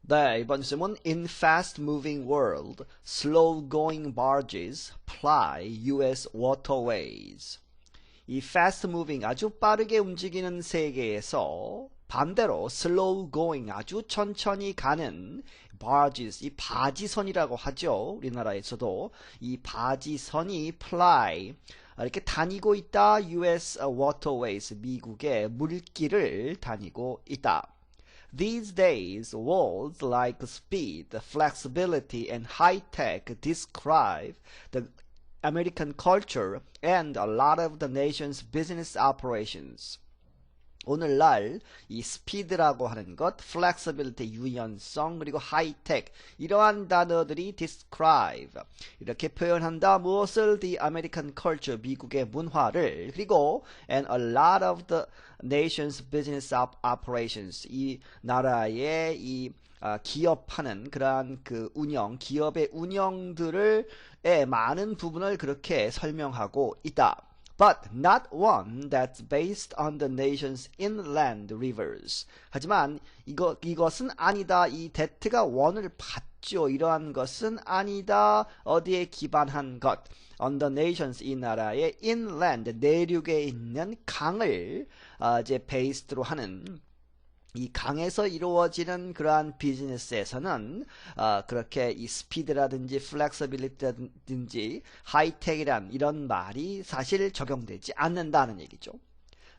네, 이번 질문 In fast-moving world, slow-going barges ply U.S. waterways. 이 fast-moving, 아주 빠르게 움직이는 세계에서 반대로 slow-going, 아주 천천히 가는 barges, 이 바지선이라고 하죠. 우리나라에서도 이 바지선이 ply, 이렇게 다니고 있다. U.S. waterways, 미국의 물길을 다니고 있다. These days, words like speed, flexibility, and high-tech describe the American culture and a lot of the nation's business operations. 오늘날 이 스피드라고 하는 것, flexibility, 유연성, 그리고 high-tech 이러한 단어들이 describe 이렇게 표현한다. 무엇을? The American culture, 미국의 문화를, 그리고 and a lot of the nation's business operations, 이 나라의 이 기업하는 그러한 그 운영, 기업의 운영들을 많은 부분을 그렇게 설명하고 있다. But not one that's based on the nation's inland rivers. 하지만 이것은 아니다. 이 that가 원을 받죠. 이러한 것은 아니다. 어디에 기반한 것? On the nation's, 이 나라의 inland, 내륙에 있는 강을 이제 베이스로 하는 이 강에서 이루어지는 그러한 비즈니스에서는 그렇게 이 스피드라든지 플렉서빌리티라든지 하이텍이란 이런 말이 사실 적용되지 않는다는 얘기죠.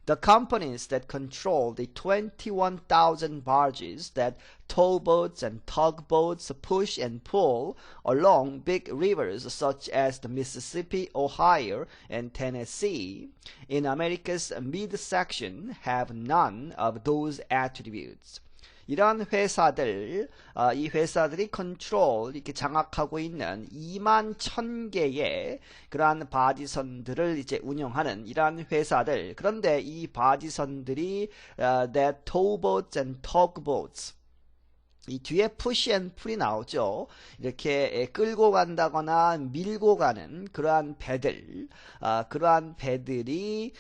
The companies that control the 21,000 barges that towboats and tugboats push and pull along big rivers such as the Mississippi, Ohio, and Tennessee in America's midsection have none of those attributes. 이러한 회사들, 이 회사들이 컨트롤, 이렇게 장악하고 있는 21,000개의 그러한 바지선들을 이제 운영하는 이러한 회사들. 그런데 이 바지선들이 that towboats and tugboats, 이 뒤에 push and pull이 나오죠. 이렇게 끌고 간다거나 밀고 가는 그러한 배들, 그러한 배들이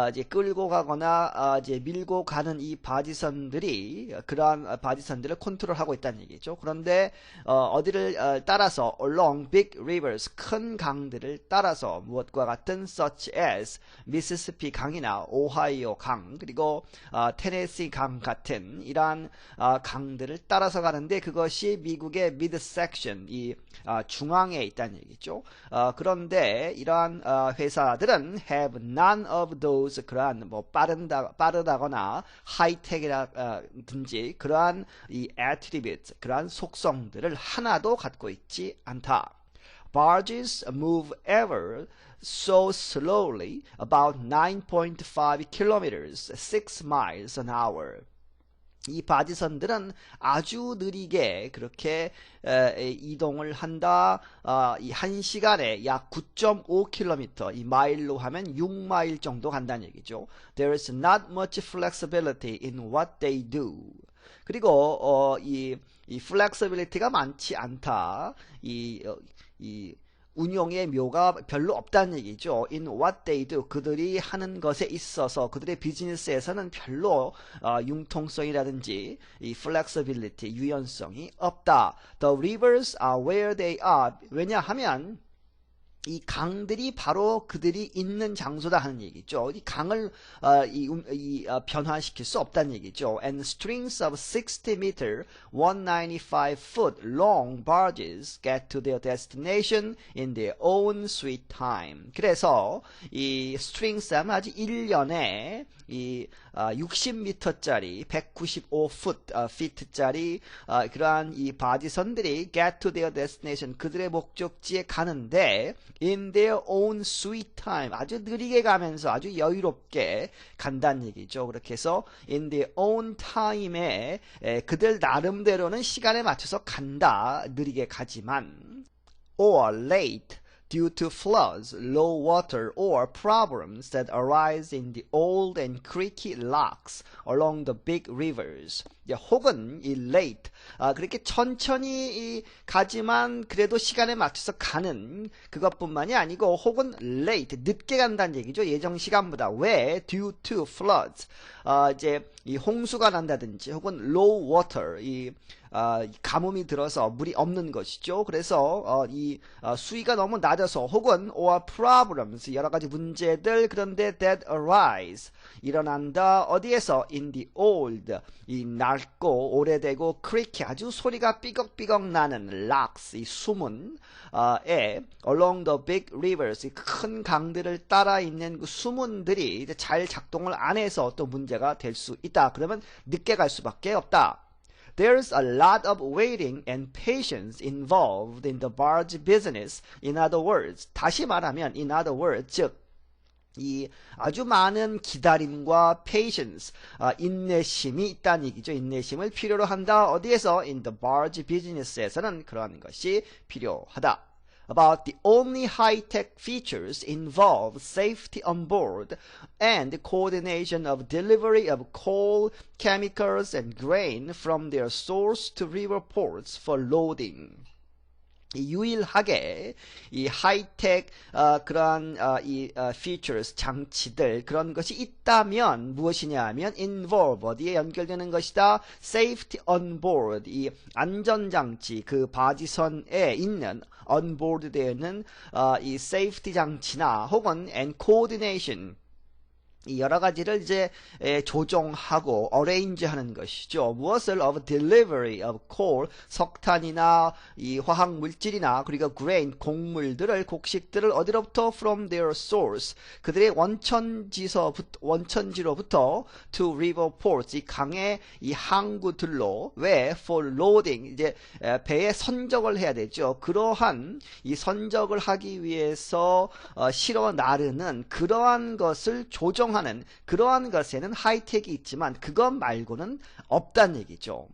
이제 끌고 가거나 이제 밀고 가는 이 바지선들이 그러한 바지선들을 컨트롤하고 있다는 얘기죠. 그런데 어디를 따라서 along big rivers, 큰 강들을 따라서 무엇과 같은 such as 미시시피 강이나 오하이오 강, 그리고 테네시 강 같은 이러한 강들을 따라서 가는데 그것이 미국의 midsection, 이 중앙에 있다는 얘기죠. 그런데 이러한 회사들은 have none of those, 그러한 뭐 빠르다거나 하이텍이라든지 그러한 이 attributes, 그러한 속성들을 하나도 갖고 있지 않다. Barges move ever so slowly, about 9.5 kilometers, 6 miles an hour. 이 바지선들은 아주 느리게 그렇게 이동을 한다. 이 1시간에 약 9.5km, 이 마일로 하면 6마일 정도 간다는 얘기죠. There is not much flexibility in what they do. 그리고 이 flexibility가 많지 않다. 이 운용의 묘가 별로 없다는 얘기죠. In what they do, 그들이 하는 것에 있어서 그들의 비즈니스에서는 별로 융통성이라든지 이 flexibility, 유연성이 없다. The rivers are where they are. 왜냐하면 이 강들이 바로 그들이 있는 장소다 하는 얘기죠. 이 강을 변화시킬 수 없다는 얘기죠. And strings of 60 meter, 195 foot long barges get to their destination in their own sweet time. 그래서 이 strings 하면 아주 1년에 이 60m짜리 195feet짜리 그러한 이 바지선들이 get to their destination, 그들의 목적지에 가는데 in their own sweet time, 아주 느리게 가면서 아주 여유롭게 간다는 얘기죠. 그렇게 해서 in their own time에 그들 나름대로는 시간에 맞춰서 간다. 느리게 가지만 or late due to floods, low water, or problems that arise in the old and creaky locks along the big rivers. 혹은 이 late, 그렇게 천천히 가지만 그래도 시간에 맞춰서 가는 그것뿐만이 아니고 혹은 late, 늦게 간다는 얘기죠. 예정 시간보다. 왜? due to floods, 이제 이 홍수가 난다든지 혹은 low water, 이 가뭄이 들어서 물이 없는 것이죠. 그래서 이 수위가 너무 낮아서 혹은 or problems, 여러 가지 문제들, 그런데 that arise, 일어난다. 어디에서? in the old, 이 낡고 오래되고 creaky, 아주 소리가 삐걱삐걱 나는 locks, 이 수문 에 along the big rivers, 이 큰 강들을 따라 있는 그 수문들이 이제 잘 작동을 안 해서 또 문제가 될 수 있다. 그러면 늦게 갈 수밖에 없다. There's a lot of waiting and patience involved in the barge business. In other words, 다시 말하면 in other words, 즉 이 아주 많은 기다림과 patience, 인내심이 있다는 얘기죠. 인내심을 필요로 한다. 어디에서? in the barge business에서는 그러한 것이 필요하다. About the only high-tech features involve safety on board and coordination of delivery of coal, chemicals, and grain from their source to river ports for loading. 유일하게 이 하이텍 그러한 이 features, 장치들, 그런 것이 있다면 무엇이냐 하면 involve, 어디에 연결되는 것이다? safety on board, 이 안전장치, 그 바지선에 있는 on board 되어 있는 이 safety 장치나 혹은 and coordination, 이 여러 가지를 이제 조정하고 arrange 하는 것이죠. 무엇을? of delivery of coal, 석탄이나 이 화학 물질이나 그리고 grain, 곡물들을, 곡식들을 어디로부터? from their source, 그들의 원천지로부터 to river ports, 이 강의 이 항구들로. 왜? for loading, 이제 배에 선적을 해야 되죠. 그러한 이 선적을 하기 위해서 실어 나르는 그러한 것을 조정하는, 그러한 것에는 하이텍이 있지만 그것 말고는 없다는 얘기죠.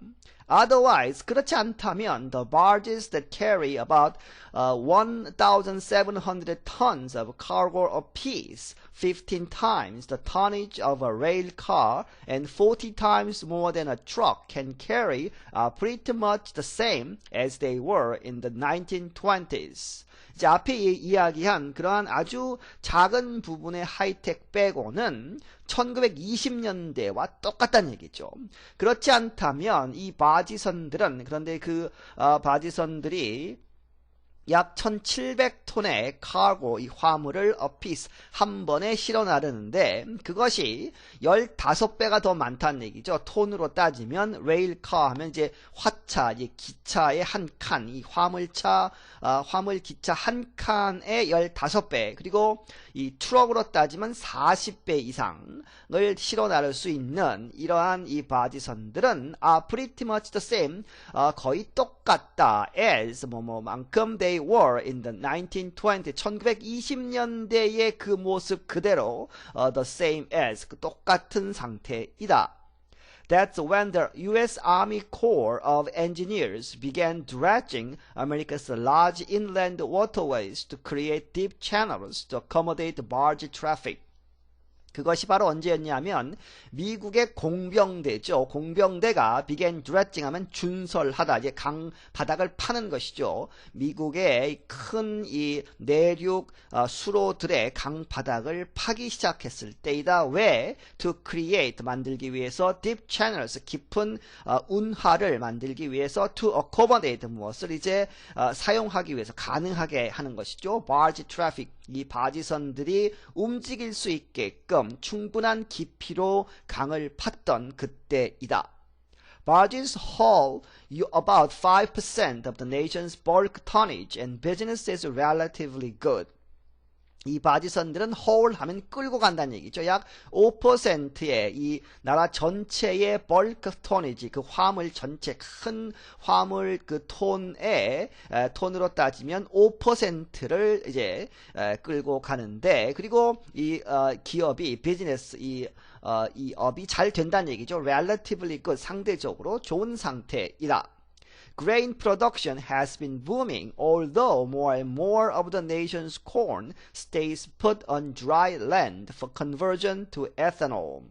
Otherwise, 그렇지 않다면 the barges that carry about 1,700 tons of cargo apiece, 15 times the tonnage of a rail car and 40 times more than a truck can carry are pretty much the same as they were in the 1920s. 이제 앞에 이야기한 그러한 아주 작은 부분의 하이텍 빼고는 1920년대와 똑같다는 얘기죠. 그렇지 않다면 이 바지선들은, 그런데 그 바지선들이 약 1700톤의 카고, 이 화물을 어피스 한 번에 실어 나르는데 그것이 15배가 더 많다는 얘기죠. 톤으로 따지면 레일카 하면 이제 화차, 이제 기차의 한 칸, 이 화물차, 화물 기차 한 칸의 15배, 그리고 이 트럭으로 따지면 40배 이상을 실어 나를 수 있는 이러한 이 바지선들은 pretty much the same, 거의 똑같다 as 뭐뭐만큼 they were in the 1920, 1920년대의 그 모습 그대로 the same as, 그 똑같은 상태이다. That's when the U.S. Army Corps of Engineers began dredging America's large inland waterways to create deep channels to accommodate barge traffic. 그것이 바로 언제였냐면 미국의 공병대죠. 공병대가 began dredging 하면 준설하다, 이제 강 바닥을 파는 것이죠. 미국의 큰 이 내륙 수로들의 강 바닥을 파기 시작했을 때이다. 왜? To create, 만들기 위해서, deep channels, 깊은 운하를 만들기 위해서, to accommodate, 무엇을 이제 사용하기 위해서, 가능하게 하는 것이죠. barge traffic, 이 바지선들이 움직일 수 있게끔 충분한 깊이로 강을 팠던 그때이다. Barges haul about 5% of the nation's bulk tonnage and business is relatively good. 이 바지선들은 haul 하면 끌고 간다는 얘기죠. 약 5%의 이 나라 전체의 bulk tonnage, 그 화물 전체, 큰 화물 그 톤의 톤으로 따지면 5%를 이제 끌고 가는데, 그리고 이 기업이 비즈니스, 이 업이 잘 된다는 얘기죠. relatively good, 상대적으로 좋은 상태이다. grain production has been booming, although more and more of the nation's corn stays put on dry land for conversion to ethanol.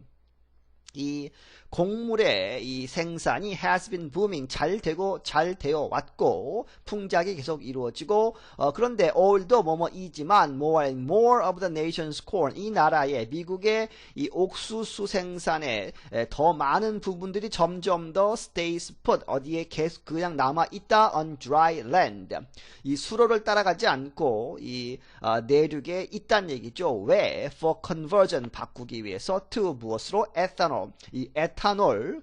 이 곡물의 이 생산이 has been booming, 잘 되어 왔고 풍작이 계속 이루어지고 그런데 although 뭐뭐이지만 more and more of the nation's corn, 이 나라의 미국의 이 옥수수 생산에 더 많은 부분들이 점점 더 stays put, 어디에 계속 그냥 남아 있다 on dry land, 이 수로를 따라가지 않고 이 내륙에 있다는 얘기죠. 왜? for conversion, 바꾸기 위해서 to 무엇으로? ethanol, 이 에탄올,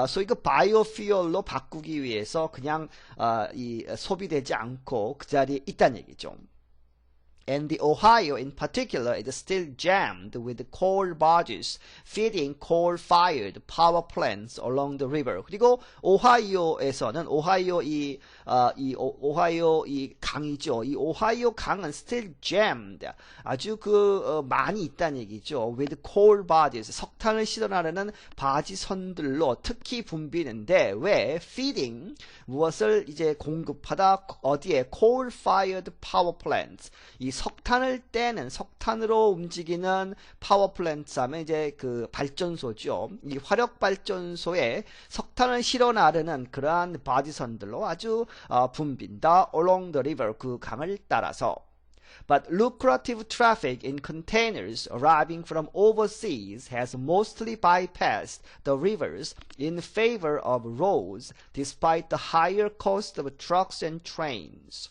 소위 그 바이오퓨얼로 바꾸기 위해서 그냥 이 소비되지 않고 그 자리에 있다는 얘기죠. And the Ohio in particular is still jammed with coal barges feeding coal-fired power plants along the river. 그리고 오하이오에서는 오하이오 이 강이죠. 이 오하이오 강은 still jammed, 아주 많이 있다는 얘기죠. With coal barges, 석탄을 실어나르는 바지선들로 특히 붐비는데 왜? feeding, 무엇을 이제 공급하다, 어디에? coal-fired power plants, 이 석탄을 떼는, 석탄으로 움직이는 파워 플랜트 하면 이제 그 발전소죠. 이 화력 발전소에 석탄을 실어 나르는 그러한 바지선들로 아주 붐빈다. along the river, 그 강을 따라서. But lucrative traffic in containers arriving from overseas has mostly bypassed the rivers in favor of roads, despite the higher cost of trucks and trains.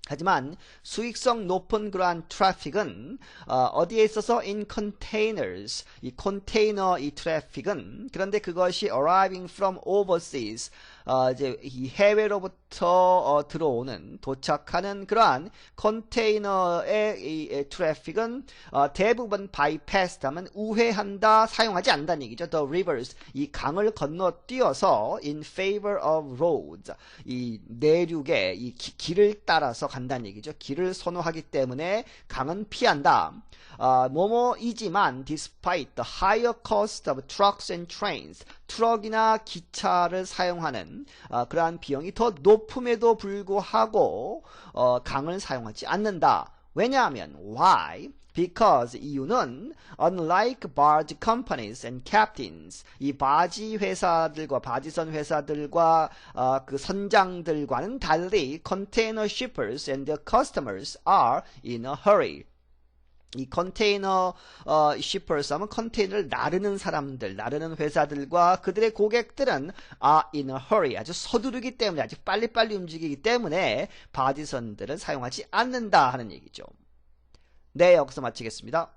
하지만 수익성 높은 그러한 트래픽은 어디에 있어서 in containers, 이 컨테이너 이 트래픽은, 그런데 그것이 arriving from overseas, 이제 이 해외로부터 들어오는, 도착하는 그러한 컨테이너의 이 트래픽은 대부분 bypassed 하면 우회한다, 사용하지 않는다는 얘기죠. The rivers, 이 강을 건너뛰어서 in favor of roads, 이 내륙의 이 길을 따라서 간다는 얘기죠. 길을 선호하기 때문에 강은 피한다. 뭐뭐이지만 despite the higher cost of trucks and trains, 트럭이나 기차를 사용하는 그러한 비용이 더 높음에도 불구하고 강을 사용하지 않는다. 왜냐하면 why? Because, 이유는 unlike barge companies and captains, 이 바지 회사들과 바지선 회사들과 그 선장들과는 달리 container shippers and their customers are in a hurry. 이 컨테이너 shippers 하면 컨테이너를 나르는 사람들, 나르는 회사들과 그들의 고객들은 are in a hurry, 아주 서두르기 때문에, 아주 빨리빨리 움직이기 때문에 바지선들을 사용하지 않는다 하는 얘기죠. 네, 여기서 마치겠습니다.